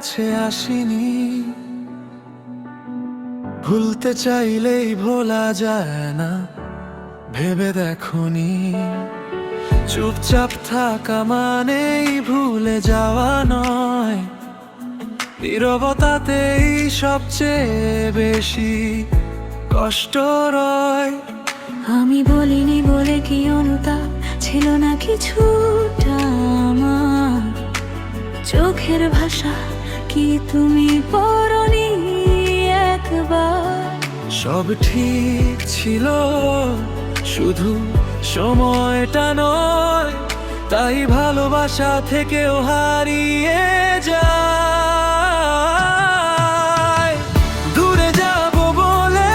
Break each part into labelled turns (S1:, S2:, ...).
S1: কাছে আসিনি। ভুলতে চাইলেই ভোলা যায় না, ভেবে দেখোনি। চুপচাপ থাকা মানেই ভুলে যাওয়া নয়, নীরবতাতেই সবচেয়ে বেশি কষ্ট রয়।
S2: আমি বলিনি বলে কি অনুতাপ ছিল না কিছুটা আমার? চোখের ভাষা কি তুমি পড়নি একবার?
S1: সব ঠিক ছিল, শুধু সময়টা নয়, তাই ভালোবাসা থেকেও হারিয়ে যায়। দূরে যাব বলে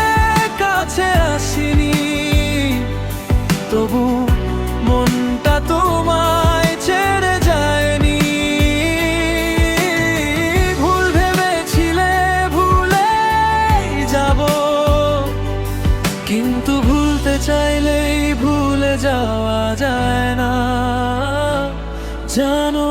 S1: কাছে আসিনি, তবু মনটা তোমায় ছেড়ে যায়নি। ভুল ভেবেছিলে ভুলে যাব, কিন্তু ভুলতে চাইলেই ভুলে যাওয়া যায় না, জানো।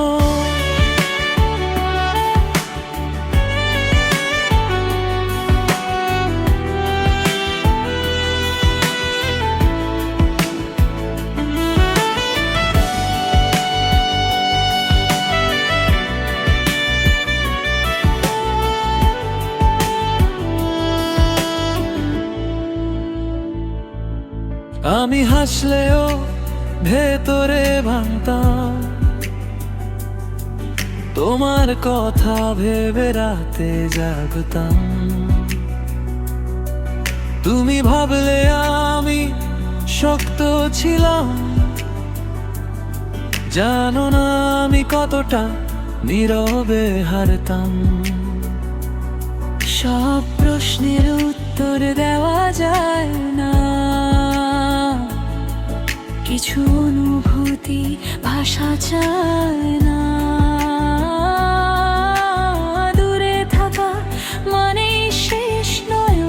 S1: আমি হাসলেও ভেতরে ভাঙতাম, তোমার কথা ভেবে রাতে জাগতাম। তুমি ভাবলে আমি শক্ত ছিলাম, জানো না আমি কতটা নীরবে হারতাম।
S2: সব প্রশ্নের উত্তর দেওয়া যায় না, কিছু অনুভূতি ভাষা চায় না। দূরে থাকা মানে শেষ নয়,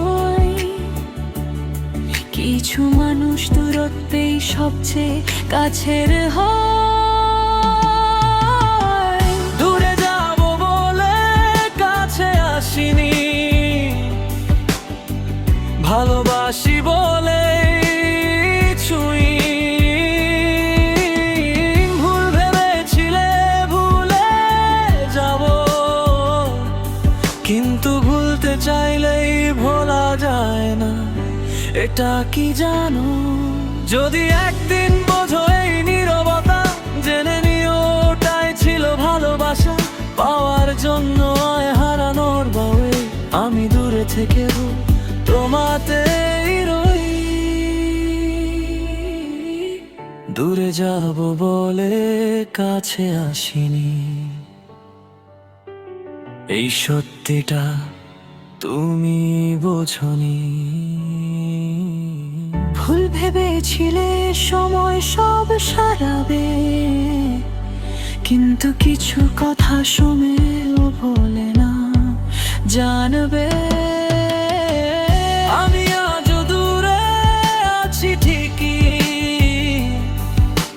S2: কিছু মানুষ দূরত্বেই সবচেয়ে কাছের হয়।
S1: দূরে যাব বলে কাছে আসিনি, ভালোবাসি বলে ছুঁই। ভুল ভেবেছিলে ভুলে যাব, কিন্তু ভুলতে চাইলেই ভোলা যায় না, এটা কি জানো? যদি একদিন বোঝো এই নীরবতা, জেনে নিও ওটাই ছিল ভালোবাসা। পাওয়ার জন্য আয় হারানোর ভয়ে আমি দূরে থেকেও তোমাতেই রই। দূরে যাব বলে কাছে আসিনি, এই সত্যিটা তুমি বোঝনি।
S2: ভুল ভেবেছিলে সময় সব সারাবে, কিন্তু কিছু কথা সময়ও বলে না, জানবে।
S1: আমি আজও দূরে আছি ঠিকই,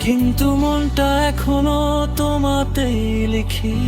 S1: কিন্তু মনটা এখনো তোমাতেই লিখি।